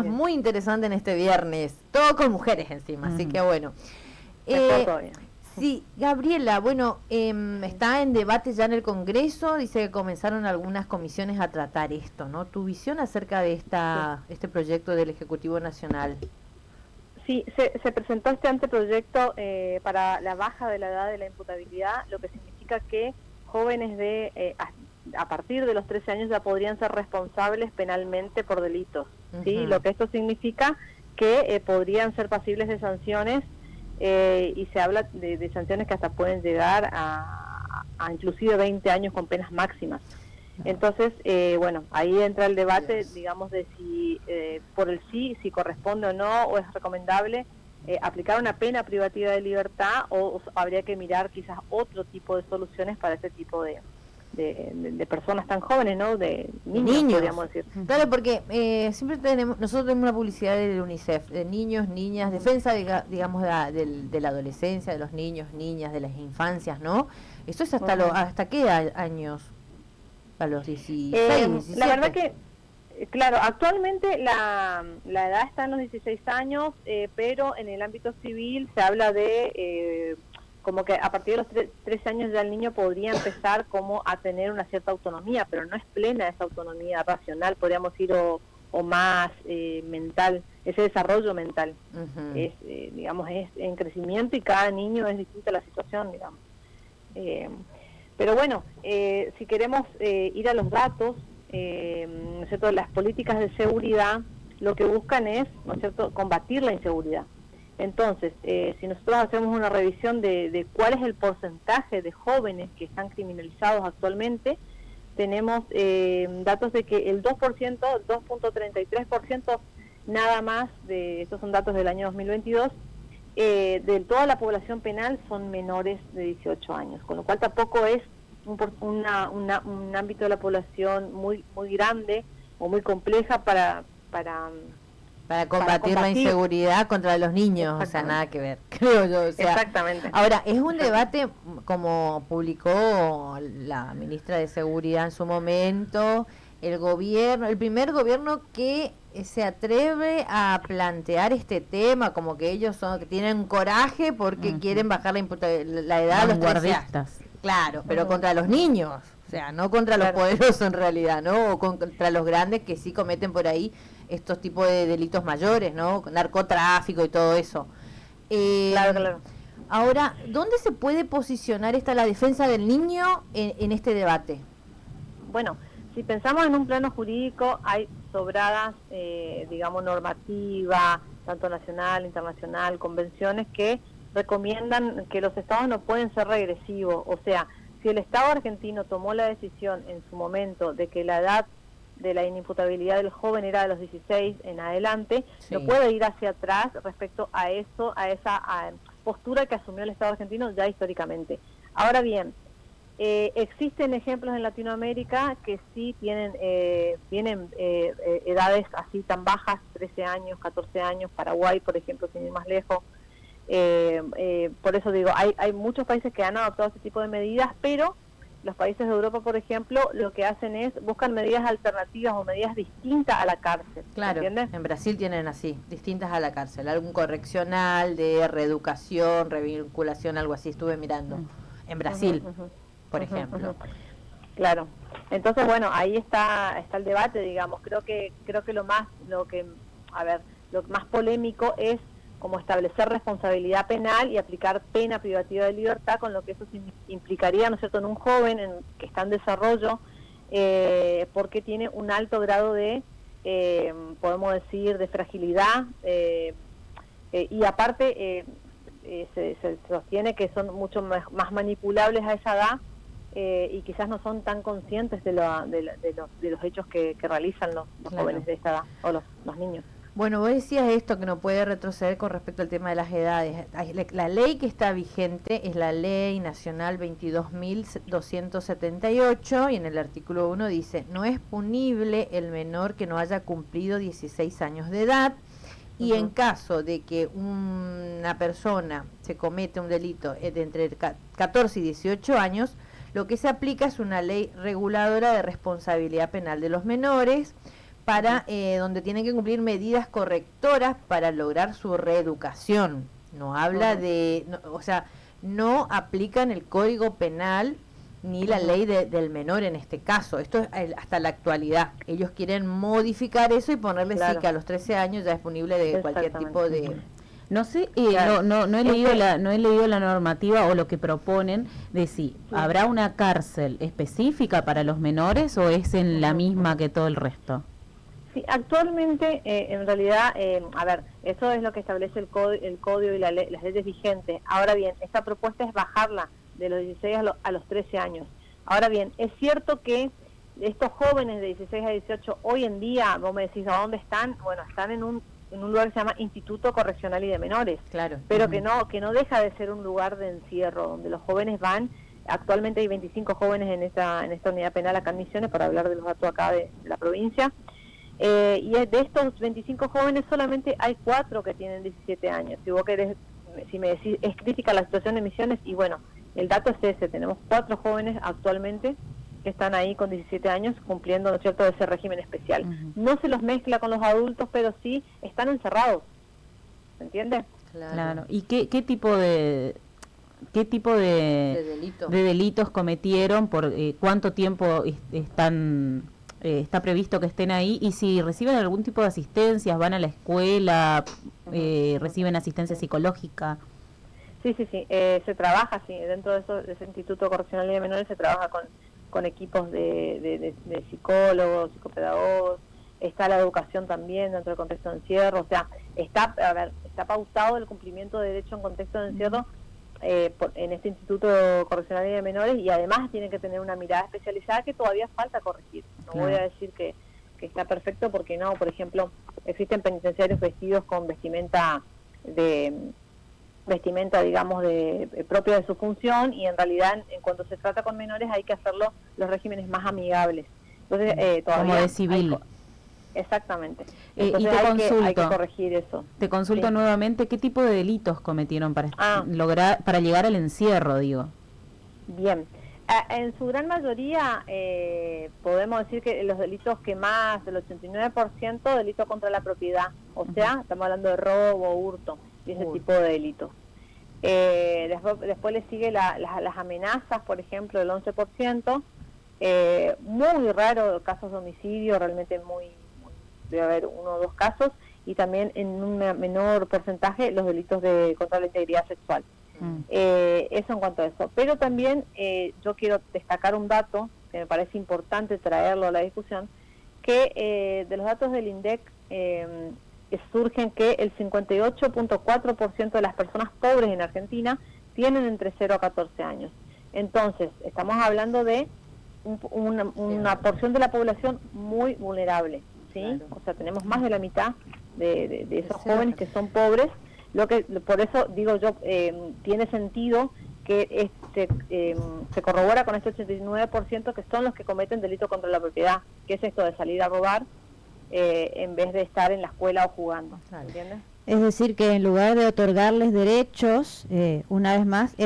Bien. muy interesante en este viernes, todo con mujeres encima, así que bueno. Mejor todavía. Sí, Gabriela, bueno, está en debate ya en el Congreso, dice que comenzaron algunas comisiones a tratar esto, ¿no? Tu visión acerca de Sí, este proyecto del Ejecutivo Nacional. sí, se presentó este anteproyecto para la baja de la edad de la imputabilidad, lo que significa que jóvenes a partir de los 13 años ya podrían ser responsables penalmente por delitos, ¿sí? Lo Ujú. que esto significa que podrían ser pasibles de sanciones y se habla de sanciones que hasta pueden llegar a inclusive 20 años con penas máximas. Entonces, bueno, ahí entra el debate, digamos, de si por el sí, si corresponde o no, o es recomendable aplicar una pena privativa de libertad o habría que mirar quizás otro tipo de soluciones para este tipo de personas tan jóvenes, ¿no? De niños, Niños. podríamos decir. Claro, porque siempre nosotros tenemos una publicidad del UNICEF, de niños, niñas, defensa, digamos, de la adolescencia, de los niños, niñas, de las infancias, ¿no? Eso es ¿hasta qué años? A los 16, La verdad 17. que, claro, actualmente la edad está en los 16 años, pero en el ámbito civil se habla de como que a partir de los 13 años ya el niño podría empezar como a tener una cierta autonomía, pero no es plena esa autonomía racional, podríamos decir, o más mental, ese desarrollo mental. Ujú. Es, digamos, es en crecimiento y cada niño es distinta la situación, digamos. Pero bueno, si queremos ir a los datos, ¿no es cierto? Las políticas de seguridad lo que buscan es, ¿no es cierto?, combatir la inseguridad. Entonces, si nosotros hacemos una revisión de cuál es el porcentaje de jóvenes que están criminalizados actualmente, tenemos datos de que el 2%, 2.33% nada más, estos son datos del año 2022, de toda la población penal son menores de 18 años, con lo cual tampoco es un ámbito de la población muy grande o muy compleja Para para combatir la combatir. inseguridad contra los niños, o sea, Exactamente, nada que ver, creo yo, o sea. exactamente. Ahora, es un debate, como publicó la ministra de Seguridad en su momento, el gobierno, el primer gobierno que se atreve a plantear este tema, como que ellos son, que tienen coraje porque quieren bajar la edad a los 13 años. Vanguardistas. Claro, pero contra los niños, o sea, no contra los Claro, poderosos en realidad, ¿no? O contra los grandes que sí cometen por ahí estos tipos de delitos mayores, ¿no? Narcotráfico y todo eso. claro, Eh, claro. Ahora, ¿dónde se puede posicionar la defensa del niño en este debate? Bueno, si pensamos en un plano jurídico, hay sobradas, digamos, normativa, tanto nacional, internacional, convenciones que recomiendan que los estados no pueden ser regresivos. O sea, si el Estado argentino tomó la decisión en su momento de que la edad de la inimputabilidad del joven era de los 16 en adelante, Sí. no puede ir hacia atrás respecto a eso, a esa postura que asumió el Estado argentino ya históricamente. Ahora bien, existen ejemplos en Latinoamérica que sí tienen edades así tan bajas, 13 años, 14 años, Paraguay, por ejemplo, sin ir más lejos. Por eso digo, hay muchos países que han adoptado este tipo de medidas, pero los países de Europa, por ejemplo, lo que hacen es buscan medidas alternativas o medidas distintas a la cárcel. Claro, ¿Entiendes? en Brasil tienen así, distintas a la cárcel, algún correccional de reeducación, revinculación, algo así, estuve mirando. En Brasil, por ejemplo. Claro. Entonces, bueno, ahí está el debate, digamos. Creo que lo más polémico es como establecer responsabilidad penal y aplicar pena privativa de libertad, con lo que eso implicaría, ¿no es cierto?, en un joven que está en desarrollo, porque tiene un alto grado de, podemos decir, de fragilidad, y aparte se sostiene que son mucho más manipulables a esa edad, y quizás no son tan conscientes de los hechos que realizan los jóvenes de esta edad, o los niños. Bueno, vos decías esto, que no puede retroceder con respecto al tema de las edades. La ley que está vigente es la Ley Nacional 22.278 y en el artículo 1 dice: no es punible el menor que no haya cumplido 16 años de edad, y en caso de que una persona se comete un delito de entre 14 y 18 años, lo que se aplica es una ley reguladora de responsabilidad penal de los menores, para donde tienen que cumplir medidas correctoras para lograr su reeducación. No habla de, no, o sea, no aplican el Código Penal ni la ley del menor en este caso. Esto es hasta la actualidad. Ellos quieren modificar eso y ponerle sí que a los 13 años ya es punible de cualquier tipo de... No sé, no he leído la normativa o lo que proponen de si habrá una cárcel específica para los menores o es en la misma que todo el resto. Sí, actualmente, en realidad, a ver, eso es lo que establece el código y las leyes vigentes. Ahora bien, esta propuesta es bajarla de los 16 a los 13 años. Ahora bien, es cierto que estos jóvenes de 16 a 18, hoy en día, vos me decís, ¿a dónde están? Bueno, están en un lugar que se llama Instituto Correccional y de Menores, claro, pero que no deja de ser un lugar de encierro, donde los jóvenes van. Actualmente hay 25 jóvenes en esta unidad penal acá en Misiones, para hablar de los datos acá de la provincia. Y de estos 25 jóvenes solamente hay 4 que tienen 17 años. Si vos querés, si me decís, es crítica la situación de Misiones, y bueno, el dato es ese, tenemos 4 jóvenes actualmente que están ahí con 17 años cumpliendo, ¿no es cierto?, ese régimen especial. No se los mezcla con los adultos, pero sí están encerrados, ¿se entiende? Claro. ¿Y qué tipo de delitos cometieron? ¿Por cuánto tiempo está previsto que estén ahí? Y si reciben algún tipo de asistencias, van a la escuela, reciben asistencia psicológica. Sí, se trabaja, sí, dentro de ese Instituto Correccional y de Menores se trabaja con equipos de psicólogos, psicopedagogos, está la educación también dentro del contexto de encierro, o sea, está pautado el cumplimiento de derecho en contexto de encierro en este Instituto Correccional y de Menores, y además tiene que tener una mirada especializada que todavía falta corregir. No voy a decir que está perfecto, porque no. Por ejemplo, existen penitenciarios vestidos con vestimenta, digamos, propia de su función, y en realidad en cuanto se trata con menores hay que hacerlo los regímenes más amigables. Entonces todavía como de civil. Exactamente. Y te consulto, hay que corregir eso. Te consulto nuevamente, ¿qué tipo de delitos cometieron para llegar al encierro, digo? Bien. En su gran mayoría podemos decir que los delitos que más, del 89%, delito contra la propiedad, o sea, estamos hablando de robo, hurto y ese tipo de delitos. Después le sigue las amenazas, por ejemplo, del 11%, muy raro casos de homicidio, realmente debe haber 1 o 2 casos, y también en un menor porcentaje los delitos contra la integridad sexual. Eso en cuanto a eso. Pero también yo quiero destacar un dato que me parece importante traerlo a la discusión, que de los datos del INDEC surgen que el 58.4% de las personas pobres en Argentina tienen entre 0 a 14 años. Entonces, estamos hablando de una porción de la población muy vulnerable, ¿sí? Claro. O sea, tenemos más de la mitad de esos jóvenes que son pobres. Por eso digo yo, tiene sentido que se corrobora con este 89% que son los que cometen delito contra la propiedad, que es esto de salir a robar en vez de estar en la escuela o jugando, ¿entiendes? Es decir, que en lugar de otorgarles derechos, una vez más,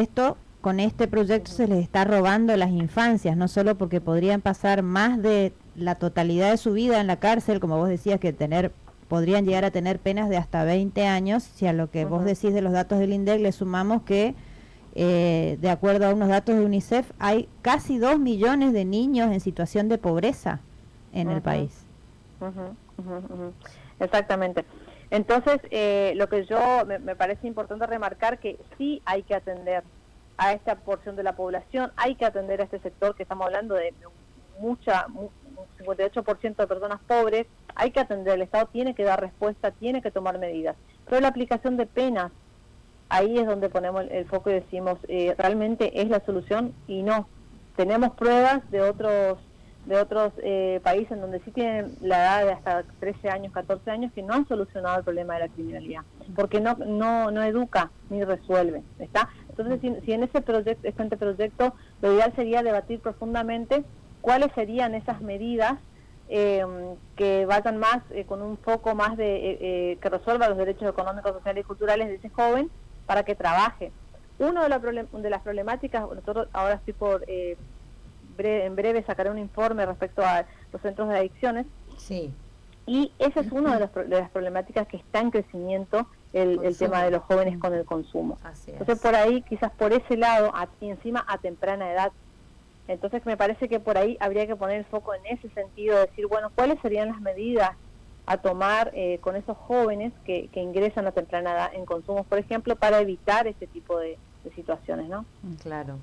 con este proyecto se les está robando las infancias, no solo porque podrían pasar más de la totalidad de su vida en la cárcel, como vos decías, que podrían llegar a tener penas de hasta 20 años, si a lo que vos decís de los datos del INDEC le sumamos que, de acuerdo a unos datos de UNICEF, hay casi 2 millones de niños en situación de pobreza en el país. Exactamente. Entonces, lo que me parece importante remarcar, que sí hay que atender a esta porción de la población, hay que atender a este sector que estamos hablando de un 58% de personas pobres, hay que atender, el Estado tiene que dar respuesta, tiene que tomar medidas. Pero la aplicación de penas, ahí es donde ponemos el foco y decimos, realmente es la solución, y no. Tenemos pruebas de otros países en donde sí tienen la edad de hasta 13 años, 14 años, que no han solucionado el problema de la criminalidad, porque no educa ni resuelve, ¿está? Entonces, si en ese proyecto, lo ideal sería debatir profundamente cuáles serían esas medidas que vayan más con un foco más que resuelva los derechos económicos, sociales y culturales de ese joven, para que trabaje. Una de las problemáticas, nosotros ahora estoy en breve sacaré un informe respecto a los centros de adicciones. Sí. Y ese es uno de, de las problemáticas que está en crecimiento, el tema de los jóvenes con el consumo. Entonces por ahí, quizás por ese lado, y encima a temprana edad. Entonces me parece que por ahí habría que poner el foco en ese sentido, decir, bueno, ¿cuáles serían las medidas a tomar con esos jóvenes que ingresan a temprana edad en consumos, por ejemplo, para evitar este tipo de situaciones, ¿no? Claro.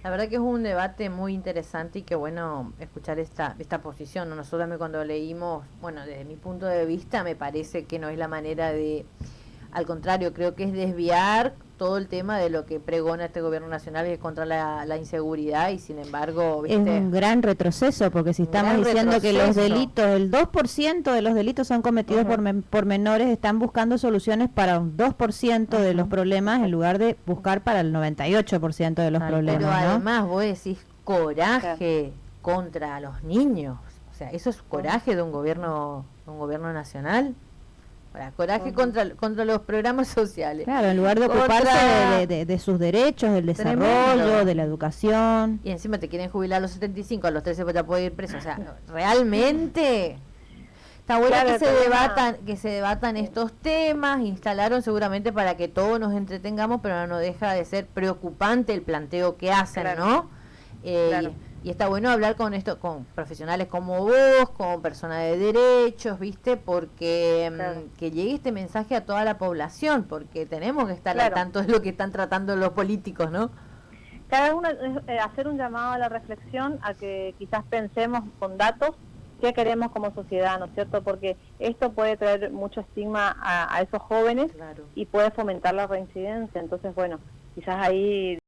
La verdad que es un debate muy interesante y que bueno escuchar esta posición. Nosotros también cuando leímos, bueno, desde mi punto de vista me parece que no es la manera de, al contrario, creo que es desviar todo el tema de lo que pregona este gobierno nacional, que es contra la inseguridad, y sin embargo, ¿viste? Es un gran retroceso, porque si estamos diciendo que los delitos, el 2% de los delitos son cometidos por menores, están buscando soluciones para un 2% de los problemas en lugar de buscar para el 98% de los problemas, pero ¿no? además vos decís coraje contra los niños, o sea, eso es coraje de un gobierno nacional. Coraje contra los programas sociales. Claro, en lugar de ocuparse de sus derechos, del desarrollo, de la educación. Y encima te quieren jubilar a los 75, a los 13 ya puede ir preso. O sea, realmente está bueno que se debatan estos temas. Instalaron seguramente para que todos nos entretengamos, pero no deja de ser preocupante el planteo que hacen, ¿no? Y está bueno hablar con profesionales como vos, como persona de derechos, ¿viste? Porque que llegue este mensaje a toda la población, porque tenemos que estar al tanto de lo que están tratando los políticos, ¿no? Cada uno hacer un llamado a la reflexión, a que quizás pensemos con datos qué queremos como sociedad, ¿no es cierto? Porque esto puede traer mucho estigma a esos jóvenes y puede fomentar la reincidencia. Entonces, bueno, quizás ahí